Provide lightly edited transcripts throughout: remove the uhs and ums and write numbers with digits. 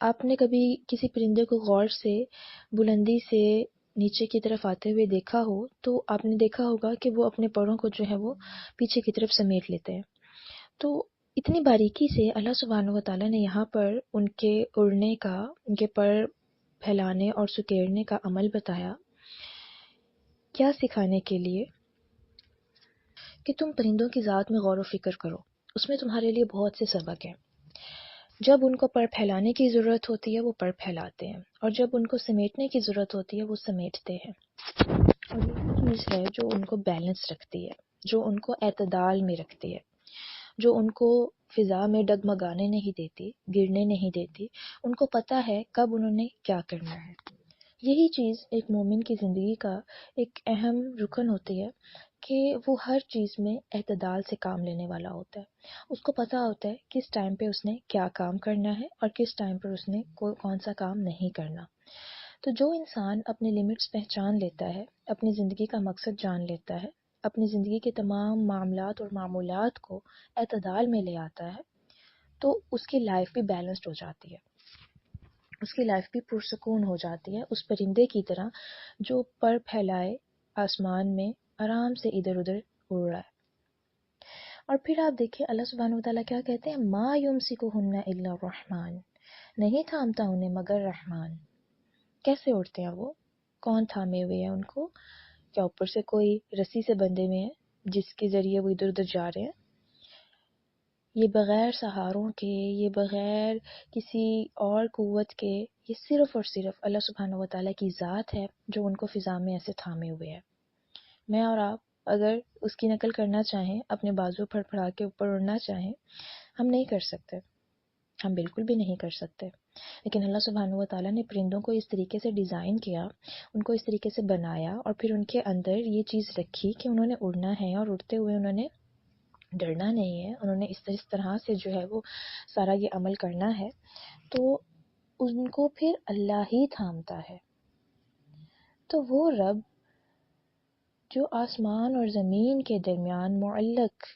آپ نے کبھی کسی پرندے کو غور سے بلندی سے نیچے کی طرف آتے ہوئے دیکھا ہو تو آپ نے دیکھا ہوگا کہ وہ اپنے پروں کو جو ہے وہ پیچھے کی طرف سمیٹ لیتے ہیں. تو اتنی باریکی سے اللہ سبحانہ و تعالیٰ نے یہاں پر ان کے اڑنے کا، ان کے پر پھیلانے اور سکیڑنے کا عمل بتایا. کیا سکھانے کے لیے؟ کہ تم پرندوں کی ذات میں غور و فکر کرو، اس میں تمہارے لیے بہت سے سبق ہیں. جب ان کو پر پھیلانے کی ضرورت ہوتی ہے وہ پر پھیلاتے ہیں، اور جب ان کو سمیٹنے کی ضرورت ہوتی ہے وہ سمیٹتے ہیں. اور یہ چیز ہے جو ان کو بیلنس رکھتی ہے، جو ان کو اعتدال میں رکھتی ہے، جو ان کو فضا میں ڈگمگانے نہیں دیتی، گرنے نہیں دیتی. ان کو پتہ ہے کب انہوں نے کیا کرنا ہے. یہی چیز ایک مومن کی زندگی کا ایک اہم رکن ہوتی ہے کہ وہ ہر چیز میں اعتدال سے کام لینے والا ہوتا ہے. اس کو پتہ ہوتا ہے کس ٹائم پہ اس نے کیا کام کرنا ہے اور کس ٹائم پر اس نے کون سا کام نہیں کرنا. تو جو انسان اپنے لمٹس پہچان لیتا ہے، اپنی زندگی کا مقصد جان لیتا ہے، اپنی زندگی کے تمام معاملات اور معمولات کو اعتدال میں لے آتا ہے، تو اس کی لائف بھی بیلنسڈ ہو جاتی ہے، اس کی لائف بھی پرسکون ہو جاتی ہے، اس پرندے کی طرح جو پر پھیلائے آسمان میں آرام سے ادھر ادھر اڑ رہا ہے. اور پھر آپ دیکھیں اللہ سبحانہ وتعالیٰ کیا کہتے ہیں، ما یمسکہن الا الرحمن، نہیں تھامتا انہیں مگر رحمان. کیسے اڑتے ہیں وہ؟ کون تھامے ہوئے ہیں ان کو؟ کیا اوپر سے کوئی رسی سے بندھے ہوئے ہیں جس کے ذریعے وہ ادھر ادھر جا رہے ہیں؟ یہ بغیر سہاروں کے، یہ بغیر کسی اور قوت کے، یہ صرف اور صرف اللہ سبحانہ وتعالیٰ کی ذات ہے جو ان کو فضا میں ایسے تھامے ہوئے ہے. میں اور آپ اگر اس کی نقل کرنا چاہیں، اپنے بازو پھڑ پھڑا کے اوپر اڑنا چاہیں، ہم نہیں کر سکتے، ہم بالکل بھی نہیں کر سکتے. لیکن اللہ سبحانہ وتعالیٰ نے پرندوں کو اس طریقے سے ڈیزائن کیا، ان کو اس طریقے سے بنایا، اور پھر ان کے اندر یہ چیز رکھی کہ انہوں نے اڑنا ہے، اور اڑتے ہوئے انہوں نے ڈرنا نہیں ہے، انہوں نے اس طرح سے جو ہے وہ سارا یہ عمل کرنا ہے. تو ان کو پھر اللہ ہی تھامتا ہے. تو وہ رب جو آسمان اور زمین کے درمیان معلق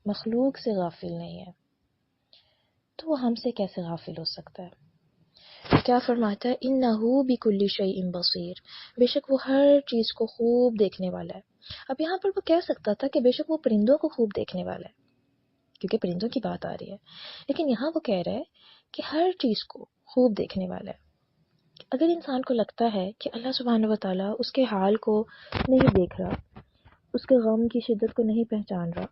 مخلوق سے غافل نہیں ہے، تو وہ ہم سے کیسے غافل ہو سکتا ہے؟ کیا فرماتا ہے، اِنَّهُ بِكُلِّ شَيْءٍ بَصِيرٌ، بے شک وہ ہر چیز کو خوب دیکھنے والا ہے. اب یہاں پر وہ کہہ سکتا تھا کہ بے شک وہ پرندوں کو خوب دیکھنے والا ہے، کیونکہ پرندوں کی بات آ رہی ہے، لیکن یہاں وہ کہہ رہا ہے کہ ہر چیز کو خوب دیکھنے والا ہے. اگر انسان کو لگتا ہے کہ اللہ سبحانہ وتعالیٰ اس کے حال کو نہیں دیکھ رہا، اس کے غم کی شدت کو نہیں پہچان رہا،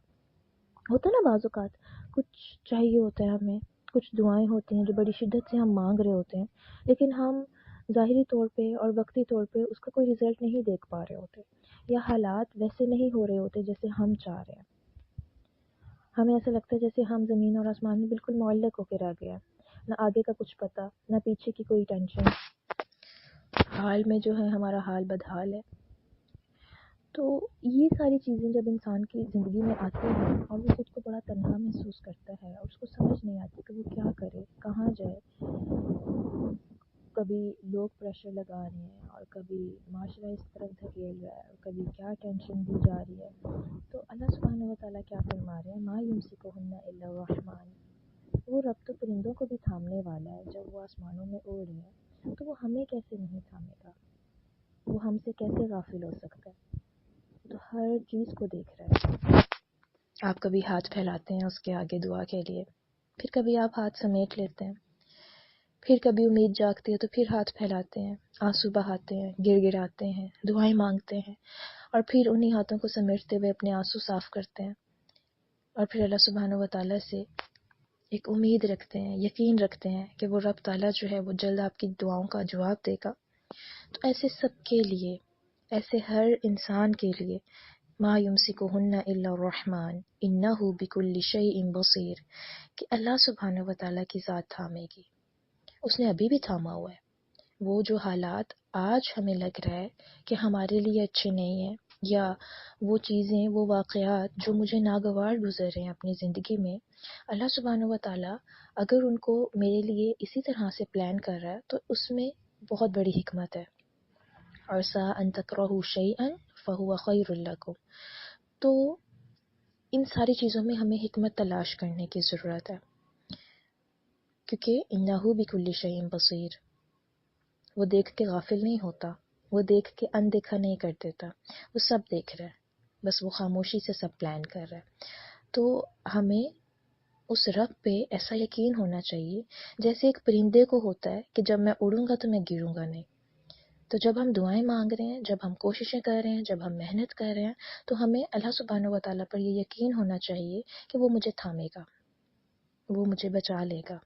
ہوتا نا بعض اوقات کچھ چاہیے ہوتا ہے ہمیں، کچھ دعائیں ہوتی ہیں جو بڑی شدت سے ہم مانگ رہے ہوتے ہیں، لیکن ہم ظاہری طور پہ اور وقتی طور پہ اس کا کوئی رزلٹ نہیں دیکھ پا رہے ہوتے، یا حالات ویسے نہیں ہو رہے ہوتے جیسے ہم چاہ رہے ہیں. ہمیں ایسا لگتا ہے جیسے ہم زمین اور آسمان میں بالکل معلق ہو کے رہ گئے ہیں، نہ آگے کا کچھ پتہ، نہ پیچھے کی کوئی ٹینشن، حال میں جو ہے ہمارا حال بدحال ہے. تو یہ ساری چیزیں جب انسان کی زندگی میں آتی ہیں اور وہ خود کو بڑا تنہا محسوس کرتا ہے اور اس کو سمجھ نہیں آتی کہ وہ کیا کرے، کہاں جائے، کبھی لوگ پریشر لگا رہے ہیں اور کبھی معاشرہ اس طرف دھکیل رہا ہے اور کبھی کیا ٹینشن دی جا رہی ہے، تو اللہ سبحانہ و تعالیٰ کیا فرما رہے ہیں، ما یمسکہن الا الرحمن، وہ رب تو پرندوں کو بھی تھامنے والا ہے. جب وہ آسمانوں میں اڑ رہے ہیں تو وہ ہمیں کیسے نہیں تھامے گا، وہ ہم سے کیسے غافل ہو سکتا ہے؟ تو ہر چیز کو دیکھ رہا ہے. آپ کبھی ہاتھ پھیلاتے ہیں اس کے آگے دعا کے لیے، پھر کبھی آپ ہاتھ سمیٹ لیتے ہیں، پھر کبھی امید جاگتی ہے تو پھر ہاتھ پھیلاتے ہیں، آنسو بہاتے ہیں، گر گراتے ہیں، دعائیں مانگتے ہیں، اور پھر انہی ہاتھوں کو سمیٹتے ہوئے اپنے آنسو صاف کرتے ہیں، اور پھر اللہ سبحانہ و تعالیٰ سے ایک امید رکھتے ہیں، یقین رکھتے ہیں کہ وہ رب تعالیٰ جو ہے وہ جلد آپ کی دعاؤں کا جواب دے گا. تو ایسے سب کے لیے، ایسے ہر انسان کے لیے، ما یمسکہن الا الرحمن انہ بکل شیء بصیر، کہ اللہ سبحانہ و تعالیٰ کی ذات تھامے گی. اس نے ابھی بھی تھاما ہوا ہے. وہ جو حالات آج ہمیں لگ رہا ہے کہ ہمارے لیے اچھے نہیں ہیں، یا وہ چیزیں، وہ واقعات جو مجھے ناگوار گزر رہے ہیں اپنی زندگی میں، اللہ سبحانہ و تعالیٰ اگر ان کو میرے لیے اسی طرح سے پلان کر رہا ہے تو اس میں بہت بڑی حکمت ہے. عسیٰ ان تکرہوا شیئا فہو خیر لکم. تو ان ساری چیزوں میں ہمیں حکمت تلاش کرنے کی ضرورت ہے. کیونکہ انہو بکل شیء بصیر، وہ دیکھ کے غافل نہیں ہوتا، وہ دیکھ کے اندیکھا نہیں کر دیتا، وہ سب دیکھ رہا ہے، بس وہ خاموشی سے سب پلان کر رہا ہے۔ تو ہمیں اس رب پہ ایسا یقین ہونا چاہیے جیسے ایک پرندے کو ہوتا ہے کہ جب میں اڑوں گا تو میں گروں گا نہیں۔ تو جب ہم دعائیں مانگ رہے ہیں، جب ہم کوششیں کر رہے ہیں، جب ہم محنت کر رہے ہیں، تو ہمیں اللہ سبحانہ و تعالیٰ پر یہ یقین ہونا چاہیے کہ وہ مجھے تھامے گا، وہ مجھے بچا لے گا۔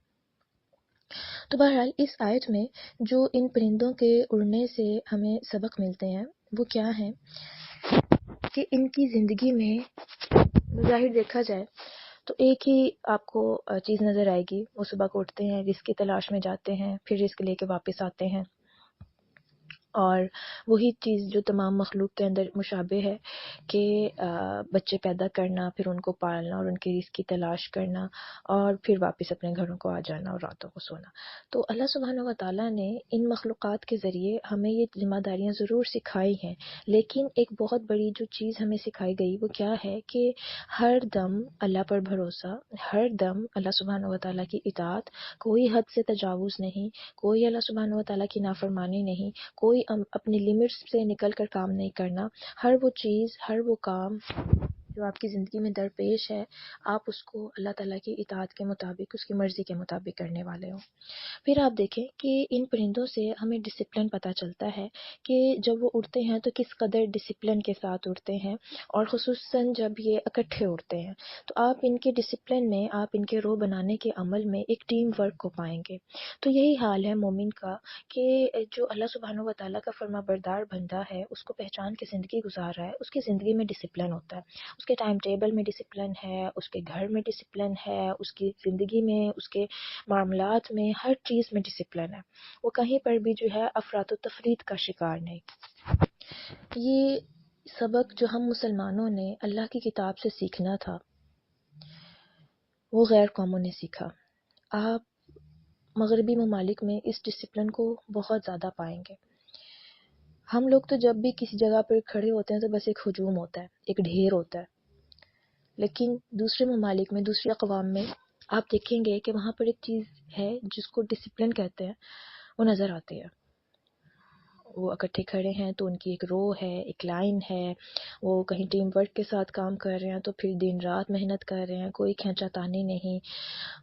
تو بہرحال اس آیت میں جو ان پرندوں کے اڑنے سے ہمیں سبق ملتے ہیں وہ کیا ہیں کہ ان کی زندگی میں بظاہر دیکھا جائے تو ایک ہی آپ کو چیز نظر آئے گی، وہ صبح کو اٹھتے ہیں، رزق کی تلاش میں جاتے ہیں، پھر رزق لے کے واپس آتے ہیں، اور وہی چیز جو تمام مخلوق کے اندر مشابہ ہے کہ بچے پیدا کرنا، پھر ان کو پالنا اور ان کی رزق کی تلاش کرنا، اور پھر واپس اپنے گھروں کو آ جانا اور راتوں کو سونا۔ تو اللہ سبحانہ و تعالیٰ نے ان مخلوقات کے ذریعے ہمیں یہ ذمہ داریاں ضرور سکھائی ہیں، لیکن ایک بہت بڑی جو چیز ہمیں سکھائی گئی وہ کیا ہے کہ ہر دم اللہ پر بھروسہ، ہر دم اللہ سبحانہ و تعالیٰ کی اطاعت، کوئی حد سے تجاوز نہیں، کوئی اللہ سبحانہ و تعالیٰ کی نافرمانی نہیں، کوئی اپنی لمٹس سے نکل کر کام نہیں کرنا۔ ہر وہ چیز، ہر وہ کام جو آپ کی زندگی میں درپیش ہے، آپ اس کو اللہ تعالیٰ کی اطاعت کے مطابق، اس کی مرضی کے مطابق کرنے والے ہوں۔ پھر آپ دیکھیں کہ ان پرندوں سے ہمیں ڈسپلن پتہ چلتا ہے کہ جب وہ اڑتے ہیں تو کس قدر ڈسپلن کے ساتھ اڑتے ہیں، اور خصوصاً جب یہ اکٹھے اڑتے ہیں تو آپ ان کے ڈسپلن میں، آپ ان کے رو بنانے کے عمل میں ایک ٹیم ورک کو پائیں گے۔ تو یہی حال ہے مومن کا کہ جو اللہ سبحانہ و تعالیٰ کا فرما بردار بندہ ہے، اس کو پہچان کے زندگی گزار رہا ہے، اس کی زندگی میں ڈسپلن ہوتا ہے، اس کے ٹائم ٹیبل میں ڈسپلن ہے، اس کے گھر میں ڈسپلن ہے، اس کی زندگی میں، اس کے معاملات میں، ہر چیز میں ڈسپلن ہے۔ وہ کہیں پر بھی جو ہے افراط و تفرید کا شکار نہیں۔ یہ سبق جو ہم مسلمانوں نے اللہ کی کتاب سے سیکھنا تھا وہ غیر قوموں نے سیکھا۔ آپ مغربی ممالک میں اس ڈسپلن کو بہت زیادہ پائیں گے۔ ہم لوگ تو جب بھی کسی جگہ پر کھڑے ہوتے ہیں تو بس ایک ہجوم ہوتا ہے، ایک ڈھیر ہوتا ہے، لیکن دوسرے ممالک میں، دوسری اقوام میں آپ دیکھیں گے کہ وہاں پر ایک چیز ہے جس کو ڈسپلن کہتے ہیں، وہ نظر آتی ہے۔ وہ اکٹھے کھڑے ہیں تو ان کی ایک رو ہے، ایک لائن ہے، وہ کہیں ٹیم ورک کے ساتھ کام کر رہے ہیں تو پھر دن رات محنت کر رہے ہیں، کوئی کھینچا تانی نہیں۔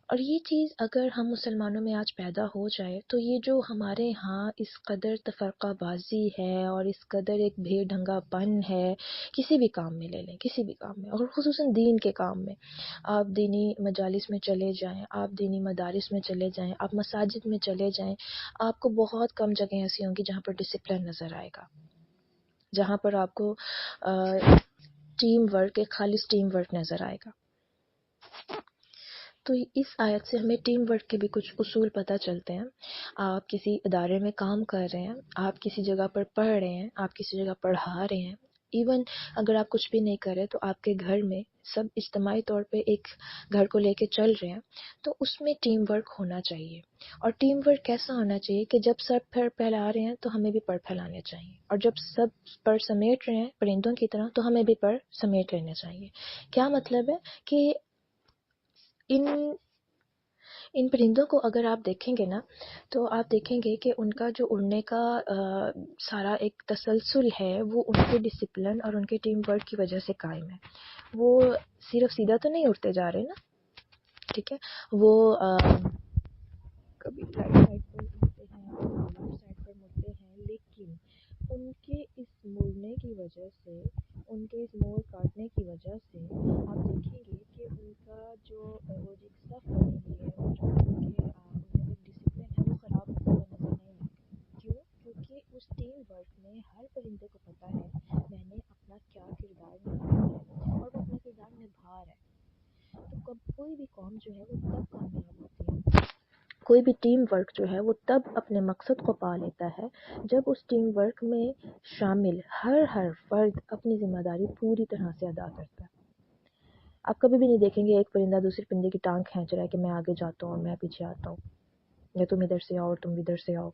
اور یہ چیز اگر ہم مسلمانوں میں آج پیدا ہو جائے تو یہ جو ہمارے ہاں اس قدر تفرقہ بازی ہے اور اس قدر ایک بے ڈھنگا پن ہے، کسی بھی کام میں لے لیں، کسی بھی کام میں، اور خصوصاً دین کے کام میں، آپ دینی مجالس میں چلے جائیں، آپ دینی مدارس میں چلے جائیں، آپ مساجد میں چلے جائیں، آپ کو بہت کم جگہیں ایسی ہوں گی جہاں پر ڈسپلن نظر آئے گا، جہاں پر آپ کو ٹیم ورک، ایک خالص ٹیم ورک نظر آئے گا۔ تو اس آیت سے ہمیں ٹیم ورک کے بھی کچھ اصول پتہ چلتے ہیں۔ آپ کسی ادارے میں کام کر رہے ہیں، آپ کسی جگہ پر پڑھ رہے ہیں، آپ کسی جگہ پڑھا رہے ہیں، ایون اگر آپ کچھ بھی نہیں کر رہے تو آپ کے گھر میں سب اجتماعی طور پہ ایک گھر کو لے کے چل رہے ہیں، تو اس میں ٹیم ورک ہونا چاہیے۔ اور ٹیم ورک کیسا ہونا چاہیے کہ جب سب پر پھیلا رہے ہیں تو ہمیں بھی پر پھیلانے چاہیے، اور جب سب پر سمیٹ رہے ہیں پرندوں کی طرح تو ہمیں بھی پر سمیٹ لینے چاہیے۔ کیا مطلب ہے کہ ان پرندوں کو اگر آپ دیکھیں گے نا تو آپ دیکھیں گے کہ ان کا جو اڑنے کا سارا ایک تسلسل ہے وہ ان کے ڈسپلن اور ان کے ٹیم ورک کی وجہ سے قائم ہے۔ وہ صرف سیدھا تو نہیں اڑتے جا رہے نا، ٹھیک ہے، وہ کبھی رائٹ سائڈ پر اڑتے ہیں، کبھی لیفٹ سائڈ پر مڑتے ہیں، لیکن ان کے اس مڑنے کی وجہ سے، ان کے اس موڑ کاٹنے کی وجہ سے آپ دیکھیں گے کہ ان کا جو وہ جو صف بنی ہوئی ہے، وہ جو ان کے ان کا ڈسپلن ہے وہ خراب ہوتا ہوا نظر نہیں آتا۔ کیوں؟ کیونکہ اس ٹیم ورک میں ہر پرندے کو پتہ ہے میں نے اپنا کیا کردار نبھانا ہے، اور وہ اپنا کردار نبھا رہا ہے۔ تو کوئی بھی قوم جو ہے وہ تب کامیاب ہوتی ہے، کوئی بھی ٹیم ورک جو ہے وہ تب اپنے مقصد کو پا لیتا ہے جب اس ٹیم ورک میں شامل ہر فرد اپنی ذمہ داری پوری طرح سے ادا کرتا ہے۔ آپ کبھی بھی نہیں دیکھیں گے ایک پرندہ دوسرے پرندے کی ٹانگ کھینچ رہا ہے کہ میں آگے جاتا ہوں اور میں پیچھے آتا ہوں، یا تم ادھر سے آؤ اور تم ادھر سے آؤ،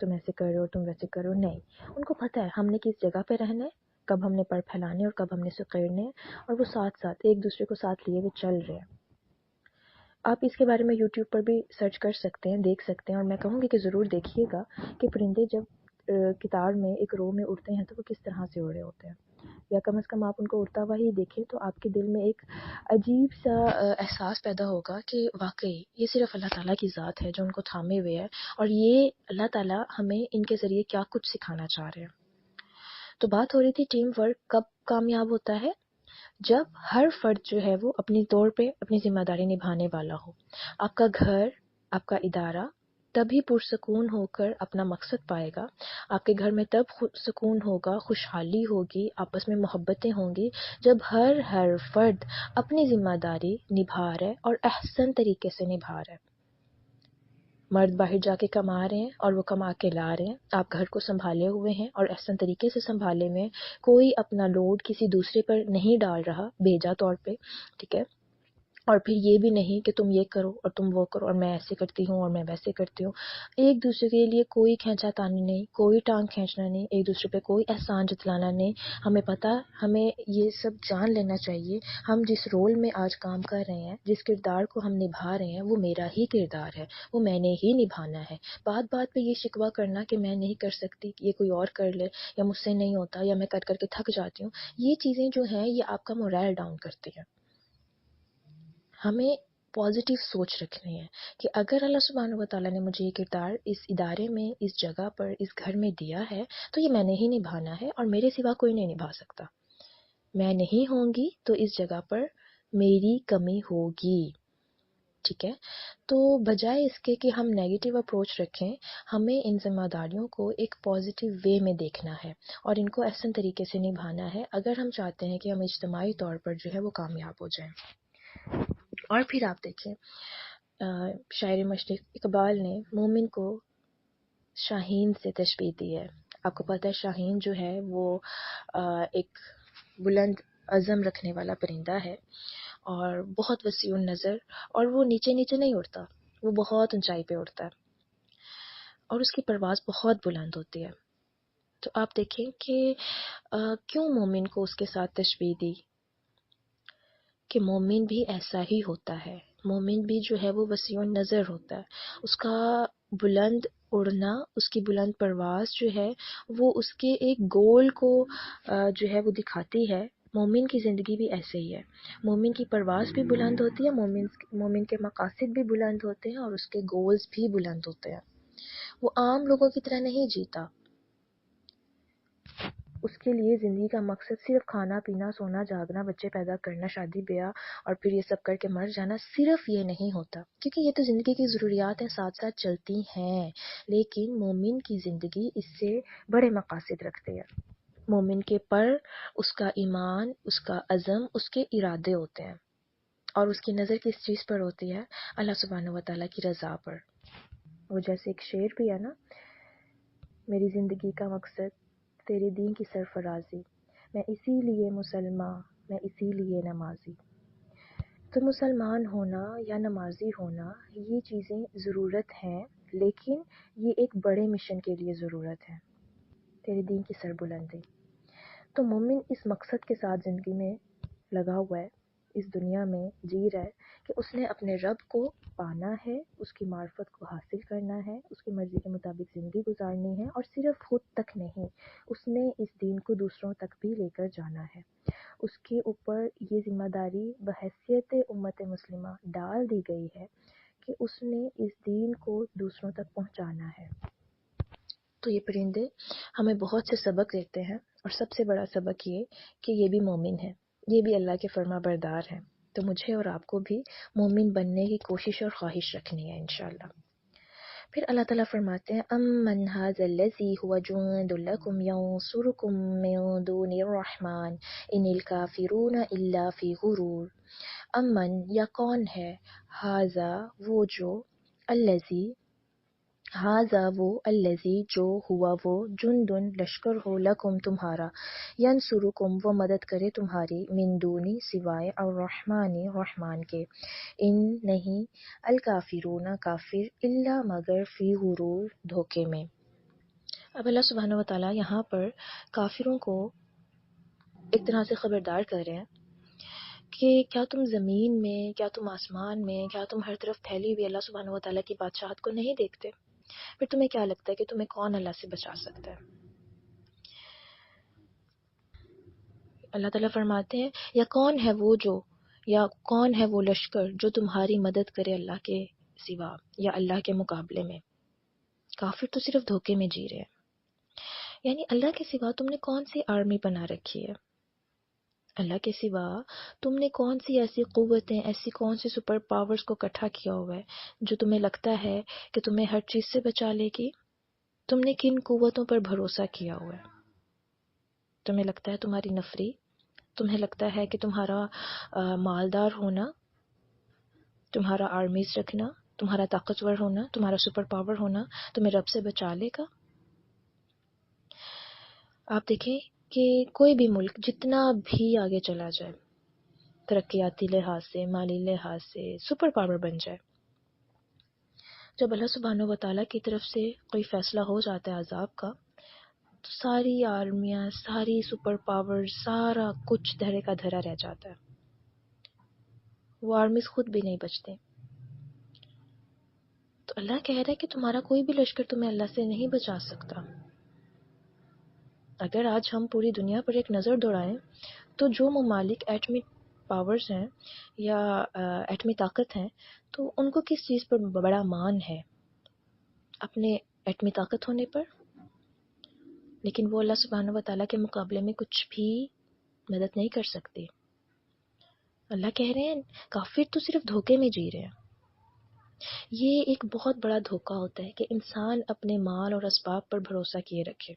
تم ایسے کر رہے ہو تم ویسے کرو، نہیں۔ ان کو پتہ ہے ہم نے کس جگہ پہ رہنا ہے، کب ہم نے پر پھیلانے اور کب ہم نے سکیڑنے، اور وہ ساتھ ساتھ ایک دوسرے کو ساتھ لیے ہوئے چل رہے ہیں۔ آپ اس کے بارے میں یوٹیوب پر بھی سرچ کر سکتے ہیں، دیکھ سکتے ہیں، اور میں کہوں گی کہ ضرور دیکھیے گا کہ پرندے جب قطار میں ایک رو میں اڑتے ہیں تو وہ کس طرح سے اڑے ہوتے ہیں، یا کم از کم آپ ان کو اڑتا ہوا ہی دیکھیں تو آپ کے دل میں ایک عجیب سا احساس پیدا ہوگا کہ واقعی یہ صرف اللہ تعالیٰ کی ذات ہے جو ان کو تھامے ہوئے ہے، اور یہ اللہ تعالیٰ ہمیں ان کے ذریعے کیا کچھ سکھانا چاہ رہے ہیں۔ تو بات ہو رہی تھی ٹیم ورک کب کامیاب ہوتا ہے؟ جب ہر فرد جو ہے وہ اپنی طور پہ اپنی ذمہ داری نبھانے والا ہو۔ آپ کا گھر، آپ کا ادارہ تبھی پرسکون ہو کر اپنا مقصد پائے گا، آپ کے گھر میں تب سکون ہوگا، خوشحالی ہوگی، آپس میں محبتیں ہوں گی، جب ہر فرد اپنی ذمہ داری نبھا رہا ہے اور احسن طریقے سے نبھا رہا ہے۔ مرد باہر جا کے کما رہے ہیں اور وہ کما کے لا رہے ہیں، آپ گھر کو سنبھالے ہوئے ہیں اور احسن طریقے سے سنبھالے ہوئے ہیں، کوئی اپنا لوڈ کسی دوسرے پر نہیں ڈال رہا بیجا طور پہ، ٹھیک ہے، اور پھر یہ بھی نہیں کہ تم یہ کرو اور تم وہ کرو اور میں ایسے کرتی ہوں اور میں ویسے کرتی ہوں، ایک دوسرے کے لیے کوئی کھینچا تانی نہیں، کوئی ٹانگ کھینچنا نہیں، ایک دوسرے پہ کوئی احسان جتلانا نہیں۔ ہمیں پتہ، ہمیں یہ سب جان لینا چاہیے ہم جس رول میں آج کام کر رہے ہیں، جس کردار کو ہم نبھا رہے ہیں، وہ میرا ہی کردار ہے، وہ میں نے ہی نبھانا ہے۔ بات بات پہ یہ شکوہ کرنا کہ میں نہیں کر سکتی، یہ کوئی اور کر لے، یا مجھ سے نہیں ہوتا، یا میں کر کے تھک جاتی ہوں، یہ چیزیں جو ہیں یہ آپ کا مورائل ڈاؤن کرتی ہیں۔ ہمیں پازیٹیو سوچ رکھنی ہے کہ اگر اللہ سبحانہ و تعالیٰ نے مجھے یہ کردار اس ادارے میں، اس جگہ پر، اس گھر میں دیا ہے تو یہ میں نے ہی نبھانا ہے، اور میرے سوا کوئی نہیں نبھا سکتا۔ میں نہیں ہوں گی تو اس جگہ پر میری کمی ہوگی، ٹھیک ہے۔ تو بجائے اس کے کہ ہم نیگیٹو اپروچ رکھیں، ہمیں ان ذمہ داریوں کو ایک پازیٹیو وے میں دیکھنا ہے اور ان کو احسن طریقے سے نبھانا ہے اگر ہم چاہتے ہیں کہ ہم اجتماعی طور پر جو ہے وہ کامیاب ہو جائیں۔ اور پھر آپ دیکھیں، شاعر مشرق اقبال نے مومن کو شاہین سے تشبیہ دی ہے۔ آپ کو پتہ ہے شاہین جو ہے وہ ایک بلند عزم رکھنے والا پرندہ ہے اور بہت وسیع النظر، اور وہ نیچے نیچے نہیں اڑتا، وہ بہت اونچائی پہ اڑتا ہے اور اس کی پرواز بہت بلند ہوتی ہے۔ تو آپ دیکھیں کہ کیوں مومن کو اس کے ساتھ تشبیہ دی کہ مومن بھی ایسا ہی ہوتا ہے، مومن بھی جو ہے وہ وسیع النظر ہوتا ہے، اس کا بلند اڑنا، اس کی بلند پرواز جو ہے وہ اس کے ایک گول کو جو ہے وہ دکھاتی ہے۔ مومن کی زندگی بھی ایسے ہی ہے، مومن کی پرواز بھی بلند ہوتی ہے، مومن کے مقاصد بھی بلند ہوتے ہیں اور اس کے گولز بھی بلند ہوتے ہیں۔ وہ عام لوگوں کی طرح نہیں جیتا، اس کے لیے زندگی کا مقصد صرف کھانا پینا، سونا جاگنا، بچے پیدا کرنا، شادی بیاہ اور پھر یہ سب کر کے مر جانا صرف یہ نہیں ہوتا، کیونکہ یہ تو زندگی کی ضروریات ہیں، ساتھ ساتھ چلتی ہیں، لیکن مومن کی زندگی اس سے بڑے مقاصد رکھتے ہیں۔ مومن کے پر اس کا ایمان، اس کا عزم، اس کے ارادے ہوتے ہیں، اور اس کی نظر کس چیز پر ہوتی ہے؟ اللہ سبحانہ و تعالیٰ کی رضا پر۔ وہ جیسے ایک شعر بھی ہے نا، میری زندگی کا مقصد تیرے دین کی سرفرازی، میں اسی لیے مسلمان، میں اسی لیے نمازی۔ تو مسلمان ہونا یا نمازی ہونا یہ چیزیں ضرورت ہیں، لیکن یہ ایک بڑے مشن کے لیے ضرورت ہے، تیرے دین کی سربلندی۔ تو مومن اس مقصد کے ساتھ زندگی میں لگا ہوا ہے، اس دنیا میں جی رہا ہے کہ اس نے اپنے رب کو پانا ہے، اس کی معرفت کو حاصل کرنا ہے، اس کی مرضی کے مطابق زندگی گزارنی ہے، اور صرف خود تک نہیں، اس نے اس دین کو دوسروں تک بھی لے کر جانا ہے۔ اس کے اوپر یہ ذمہ داری بحیثیت امت مسلمہ ڈال دی گئی ہے کہ اس نے اس دین کو دوسروں تک پہنچانا ہے۔ تو یہ پرندے ہمیں بہت سے سبق دیتے ہیں، اور سب سے بڑا سبق یہ کہ یہ بھی مومن ہے، یہ بھی اللہ کے فرما بردار ہیں۔ تو مجھے اور آپ کو بھی مومن بننے کی کوشش اور خواہش رکھنی ہے انشاءاللہ۔ پھر اللہ تعالیٰ فرماتے ہیں امن ھذا الذی ھو جند لکم ینصرکم من دون الرحمن ان الکافرون الا فی غرور۔ امن یا کون ہے، ھذا وہ جو، الذی ھذا وہ، الذی جو، ہوا وہ، جندن لشکر ہو، لکم تمہارا، ینصرکم وہ مدد کرے تمہاری، من دونی سوائے، الرحمن رحمان کے، ان نہیں، الکافرون کافر، الا مگر، فی غرور دھوکے میں۔ اب اللہ سبحانہ و تعالیٰ یہاں پر کافروں کو ایک طرح سے خبردار کر رہے ہیں کہ کیا تم زمین میں، کیا تم آسمان میں، کیا تم ہر طرف پھیلی ہوئی اللہ سبحانہ و تعالیٰ کی بادشاہت کو نہیں دیکھتے؟ پھر تمہیں کیا لگتا ہے کہ تمہیں کون اللہ سے بچا سکتا ہے؟ اللہ تعالیٰ فرماتے ہیں یا کون ہے وہ لشکر جو تمہاری مدد کرے اللہ کے سوا یا اللہ کے مقابلے میں؟ کافر تو صرف دھوکے میں جی رہے ہیں. یعنی اللہ کے سوا تم نے کون سی آرمی بنا رکھی ہے؟ اللہ کے سوا تم نے کون سی ایسی قوتیں، ایسی کون سی سپر پاورز کو اکٹھا کیا ہوا ہے جو تمہیں لگتا ہے کہ تمہیں ہر چیز سے بچا لے گی؟ تم نے کن قوتوں پر بھروسہ کیا ہوا ہے؟ تمہیں لگتا ہے تمہاری نفری، تمہیں لگتا ہے کہ تمہارا مالدار ہونا، تمہارا آرمیز رکھنا، تمہارا طاقتور ہونا، تمہارا سپر پاور ہونا تمہیں رب سے بچا لے گا؟ آپ دیکھیں کہ کوئی بھی ملک جتنا بھی آگے چلا جائے، ترقیاتی لحاظ سے، مالی لحاظ سے سپر پاور بن جائے، جب اللہ سبحانہ و تعالیٰ کی طرف سے کوئی فیصلہ ہو جاتا ہے عذاب کا، تو ساری آرمیاں، ساری سپر پاور، سارا کچھ دھرے کا دھرا رہ جاتا ہے. وہ آرمیز خود بھی نہیں بچتے. تو اللہ کہہ رہا ہے کہ تمہارا کوئی بھی لشکر تمہیں اللہ سے نہیں بچا سکتا. اگر آج ہم پوری دنیا پر ایک نظر دوڑائیں تو جو ممالک ایٹمی پاورز ہیں یا ایٹمی طاقت ہیں، تو ان کو کس چیز پر بڑا مان ہے؟ اپنے ایٹمی طاقت ہونے پر. لیکن وہ اللہ سبحانہ و تعالیٰ کے مقابلے میں کچھ بھی مدد نہیں کر سکتی. اللہ کہہ رہے ہیں کافر تو صرف دھوکے میں جی رہے ہیں. یہ ایک بہت بڑا دھوکہ ہوتا ہے کہ انسان اپنے مال اور اسباب پر بھروسہ کیے رکھے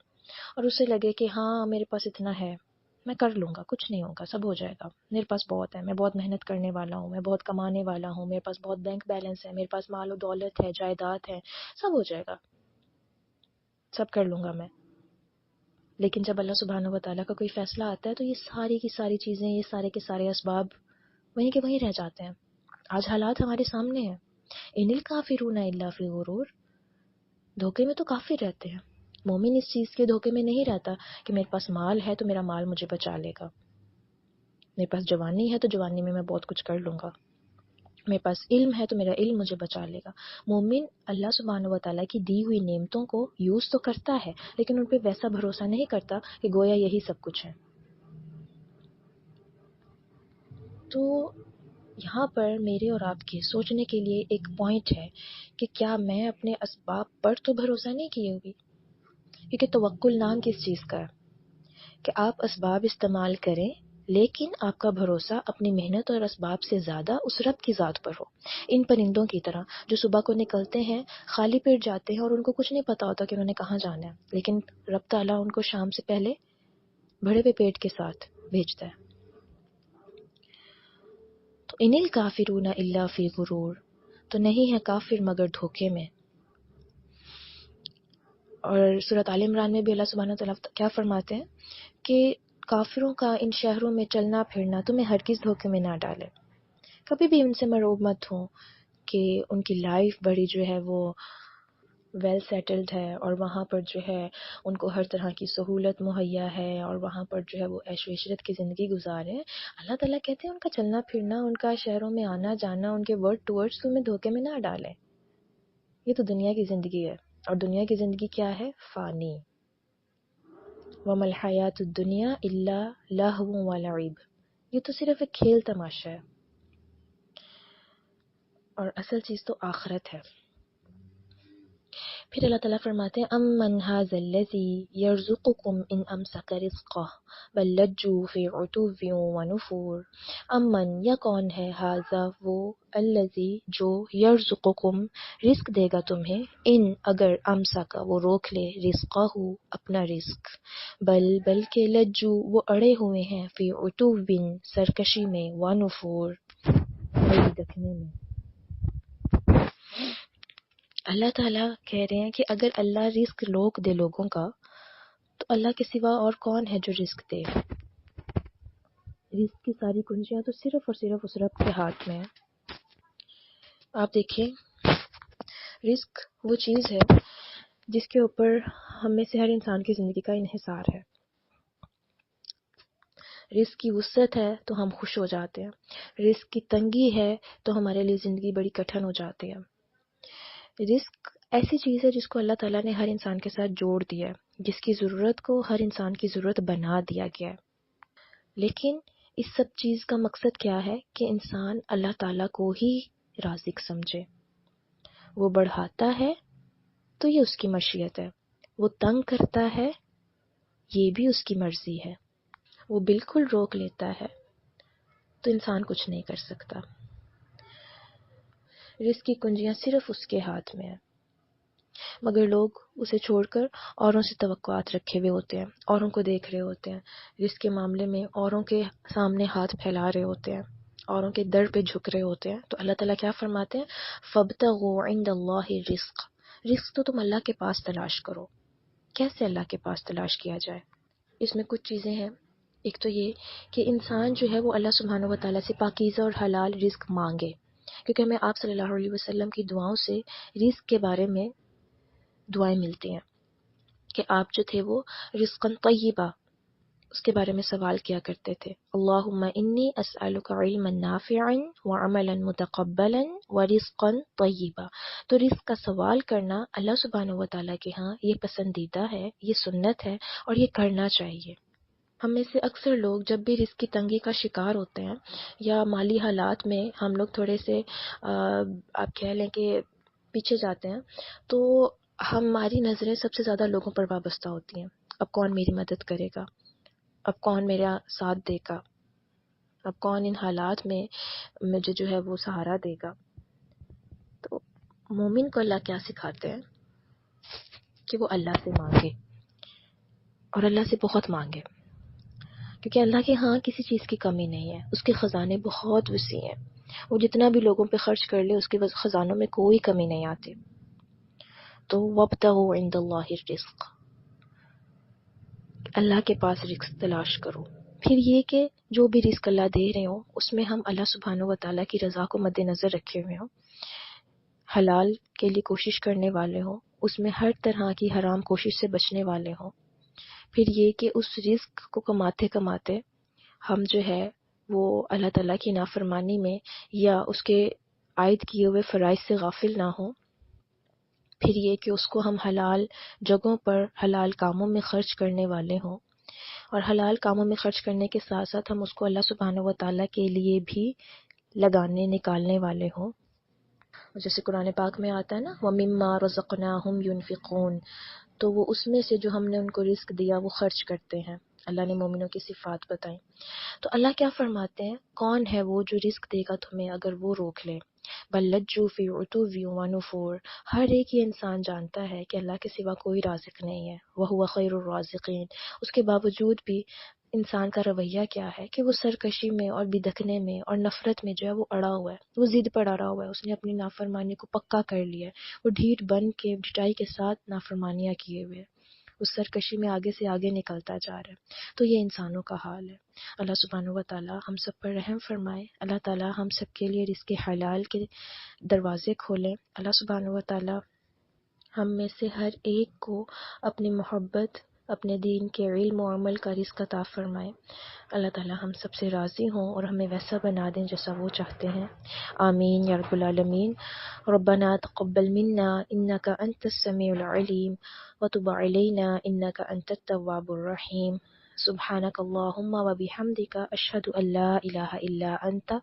اور اسے لگے کہ ہاں میرے پاس اتنا ہے، میں کر لوں گا، کچھ نہیں ہوگا، سب ہو جائے گا، میرے پاس بہت ہے، میں بہت محنت کرنے والا ہوں، میں بہت کمانے والا ہوں، میرے پاس بہت بینک بیلنس ہے، میرے پاس مال و دولت ہے، جائیداد ہے، سب ہو جائے گا، سب کر لوں گا میں. لیکن جب اللہ سبحانہ و تعالیٰ کا کوئی فیصلہ آتا ہے تو یہ ساری کی ساری چیزیں، یہ سارے کے سارے اسباب وہیں کے وہیں رہ جاتے ہیں. آج حالات ہمارے سامنے ہیں. ان الکافرون الا فی غرور. دھوکے میں تو کافر رہتے ہیں. مومن اس چیز کے دھوکے میں نہیں رہتا کہ میرے پاس مال ہے تو میرا مال مجھے بچا لے گا، میرے پاس جوانی ہے تو جوانی میں بہت کچھ کر لوں گا، میرے پاس علم ہے تو میرا علم مجھے بچا لے گا. مومن اللہ سبحانہ و تعالیٰ کی دی ہوئی نعمتوں کو یوز تو کرتا ہے لیکن ان پہ ویسا بھروسہ نہیں کرتا کہ گویا یہی سب کچھ ہے. تو یہاں پر میرے اور آپ کے سوچنے کے لیے ایک پوائنٹ ہے کہ کیا میں اپنے اسباب پر تو بھروسہ نہیں کیے ہوئی؟ کیونکہ توکل نام کس چیز کا ہے کہ آپ اسباب استعمال کریں لیکن آپ کا بھروسہ اپنی محنت اور اسباب سے زیادہ اس رب کی ذات پر ہو. ان پرندوں کی طرح جو صبح کو نکلتے ہیں، خالی پیٹ جاتے ہیں اور ان کو کچھ نہیں پتا ہوتا کہ انہوں نے کہاں جانا ہے، لیکن رب تعالیٰ ان کو شام سے پہلے بھرے ہوئے پیٹ کے ساتھ بھیجتا ہے. تو ان الکافرون الا فی غرور، تو نہیں ہے کافر مگر دھوکے میں. اور سورۃ آل عمران میں بھی اللہ سبحانہ وتعالیٰ کیا فرماتے ہیں کہ کافروں کا ان شہروں میں چلنا پھرنا تمہیں ہرگز دھوکے میں نہ ڈالے. کبھی بھی ان سے مروب مت ہو کہ ان کی لائف بڑی جو ہے وہ ویل سیٹلڈ ہے اور وہاں پر جو ہے ان کو ہر طرح کی سہولت مہیا ہے اور وہاں پر جو ہے وہ عیش و عشرت کی زندگی گزارے. اللہ تعالیٰ کہتے ہیں ان کا چلنا پھرنا، ان کا شہروں میں آنا جانا، ان کے ورڈ ٹورڈز تمہیں دھوکے میں نہ ڈالے. یہ تو دنیا کی زندگی ہے، اور دنیا کی زندگی کیا ہے؟ فانی. وَمَا الْحَيَاةُ الدُّنْيَا إِلَّا لَهْوٌ وَلَعِبٌ. یہ تو صرف ایک کھیل تماشا ہے اور اصل چیز تو آخرت ہے. پھر اللہ تعالیٰ فرماتے ہیں امن ھذا الذی یرزقکم ان امسک رزقہ بل لجوا فی عتو ونفور. امن، یا کون ہے، ھذا وہ، الذی جو، یرزقکم رزق دے گا تمہیں، ان اگر امسک وہ روک لے، رزقہ اپنا رزق، بلکہ لجو وہ اڑے ہوئے ہیں، فی عتو سرکشی میں، ونفور بڑی دکھنے میں. اللہ تعالیٰ کہہ رہے ہیں کہ اگر اللہ رزق روک دے لوگوں کا تو اللہ کے سوا اور کون ہے جو رزق دے. رزق کی ساری کنجیاں تو صرف اور صرف اس رب کے ہاتھ میں ہیں. آپ دیکھیں رزق وہ چیز ہے جس کے اوپر ہم میں سے ہر انسان کی زندگی کا انحصار ہے. رزق کی وسعت ہے تو ہم خوش ہو جاتے ہیں، رزق کی تنگی ہے تو ہمارے لیے زندگی بڑی کٹھن ہو جاتی ہے۔ رزق ایسی چیز ہے جس کو اللہ تعالیٰ نے ہر انسان کے ساتھ جوڑ دیا ہے، جس کی ضرورت کو ہر انسان کی ضرورت بنا دیا گیا ہے۔ لیکن اس سب چیز کا مقصد کیا ہے کہ انسان اللہ تعالیٰ کو ہی رازق سمجھے۔ وہ بڑھاتا ہے تو یہ اس کی مشیت ہے، وہ تنگ کرتا ہے یہ بھی اس کی مرضی ہے، وہ بالکل روک لیتا ہے تو انسان کچھ نہیں کر سکتا۔ رزق کی کنجیاں صرف اس کے ہاتھ میں ہیں، مگر لوگ اسے چھوڑ کر اوروں سے توقعات رکھے ہوئے ہوتے ہیں، اوروں کو دیکھ رہے ہوتے ہیں، رزق کے معاملے میں اوروں کے سامنے ہاتھ پھیلا رہے ہوتے ہیں، اوروں کے در پہ جھک رہے ہوتے ہیں۔ تو اللہ تعالیٰ کیا فرماتے ہیں؟ فَابْتَغُوا عِندَ اللَّهِ الرِّزْقَ، رزق تو تم اللہ کے پاس تلاش کرو۔ کیسے اللہ کے پاس تلاش کیا جائے؟ اس میں کچھ چیزیں ہیں۔ ایک تو یہ کہ انسان جو ہے وہ اللہ سبحانہ و تعالیٰ سے پاکیزہ اور حلال رزق مانگے، کیونکہ ہمیں آپ صلی اللہ علیہ وسلم کی دعاؤں سے رزق کے بارے میں دعائیں ملتی ہیں کہ آپ جو تھے وہ رزقاً طیبہ، اس کے بارے میں سوال کیا کرتے تھے، اللہم انی اسألک علما نافعا وعملا متقبلا ورزقا طیبا۔ تو رزق کا سوال کرنا اللہ سبحانہ و تعالیٰ کے ہاں یہ پسندیدہ ہے، یہ سنت ہے اور یہ کرنا چاہیے۔ ہم میں سے اکثر لوگ جب بھی رزق کی تنگی کا شکار ہوتے ہیں یا مالی حالات میں ہم لوگ تھوڑے سے آپ کہہ لیں کہ پیچھے جاتے ہیں، تو ہماری نظریں سب سے زیادہ لوگوں پر وابستہ ہوتی ہیں۔ اب کون میری مدد کرے گا، اب کون میرا ساتھ دے گا، اب کون ان حالات میں مجھے جو ہے وہ سہارا دے گا۔ تو مومن کو اللہ کیا سکھاتے ہیں کہ وہ اللہ سے مانگے اور اللہ سے بہت مانگے، کیونکہ اللہ کے ہاں کسی چیز کی کمی نہیں ہے، اس کے خزانے بہت وسیع ہیں، وہ جتنا بھی لوگوں پہ خرچ کر لے اس کے خزانوں میں کوئی کمی نہیں آتی۔ تو وابتغوا عند اللہ الرزق، اللہ کے پاس رزق تلاش کرو۔ پھر یہ کہ جو بھی رزق اللہ دے رہے ہوں اس میں ہم اللہ سبحانہ و تعالیٰ کی رضا کو مد نظر رکھے ہوئے ہوں، حلال کے لیے کوشش کرنے والے ہوں، اس میں ہر طرح کی حرام کوشش سے بچنے والے ہوں۔ پھر یہ کہ اس رزق کو کماتے کماتے ہم جو ہے وہ اللہ تعالیٰ کی نافرمانی میں یا اس کے عائد کیے ہوئے فرائض سے غافل نہ ہوں۔ پھر یہ کہ اس کو ہم حلال جگہوں پر حلال کاموں میں خرچ کرنے والے ہوں، اور حلال کاموں میں خرچ کرنے کے ساتھ ساتھ ہم اس کو اللہ سبحانہ و تعالیٰ کے لیے بھی لگانے نکالنے والے ہوں۔ جیسے قرآن پاک میں آتا ہے نا وَمِمَّا رَزَقْنَاهُمْ يُنْفِقُونَ، تو وہ اس میں سے جو ہم نے ان کو رزق دیا وہ خرچ کرتے ہیں۔ اللہ نے مومنوں کی صفات بتائیں۔ تو اللہ کیا فرماتے ہیں؟ کون ہے وہ جو رزق دے گا تمہیں اگر وہ روک لے؟ بل لجوا فی عتو ونفور، ہر ایک یہ انسان جانتا ہے کہ اللہ کے سوا کوئی رازق نہیں ہے، وہو خیر الرازقین، اس کے باوجود بھی انسان کا رویہ کیا ہے کہ وہ سرکشی میں اور بدکنے میں اور نفرت میں جو ہے وہ اڑا ہوا ہے، وہ ضد پر اڑا ہوا ہے، اس نے اپنی نافرمانی کو پکا کر لیا ہے، وہ ڈھیٹ بن کے ڈھٹائی کے ساتھ نافرمانیاں کیے ہوئے، اس سرکشی میں آگے سے آگے نکلتا جا رہا ہے۔ تو یہ انسانوں کا حال ہے۔ اللہ سبحانہ و تعالی ہم سب پر رحم فرمائے، اللہ تعالی ہم سب کے لیے رزق حلال کے دروازے کھولیں، اللہ سبحانہ و تعالی ہم میں سے ہر ایک کو اپنی محبت، اپنے دین کے علم و عمل کا رزق عطا فرمائے، اللہ تعالی ہم سب سے راضی ہوں اور ہمیں ویسا بنا دیں جیسا وہ چاہتے ہیں، آمین یا رب العالمین۔ ربنا تقبل منا انک انت السمیع العلیم وتب علینا انک انت التواب الرحیم، سبحانک اللہم وبحمدک اشہد ان لا الہ الا انت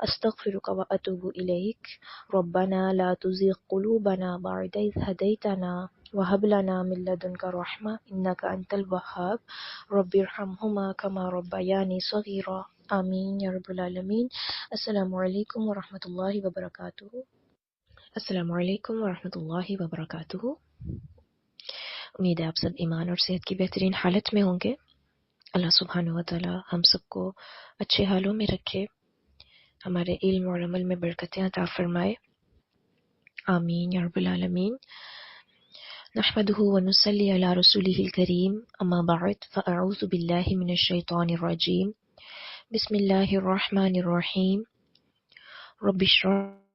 استغفرک واتوب الیک، ربنا لا تزغ قلوبنا بعد اذ ہدیتنا وہب لنا من لدنک رحمہ انک انت الوہاب، رب ارحمہما کما ربیانی صغیرا، آمین یا رب العالمین۔ السلام علیکم ورحمۃ اللہ وبرکاتہ۔ السلام علیکم ورحمۃ اللہ وبرکاتہ۔ امید ہے آپ سب ایمان اور صحت کی بہترین حالت میں ہوں گے۔ اللہ سبحانہ و تعالی ہم سب کو اچھے حالوں میں رکھے، ہمارے علم اور عمل میں برکتیں عطا فرمائے، آمین یا رب العالمین۔ نحمده ونصلی علی رسولہ الکریم، اما بعد فاعوذ باللہ من الشیطان الرجیم، بسم اللہ الرحمن الرحیم، رب اشرح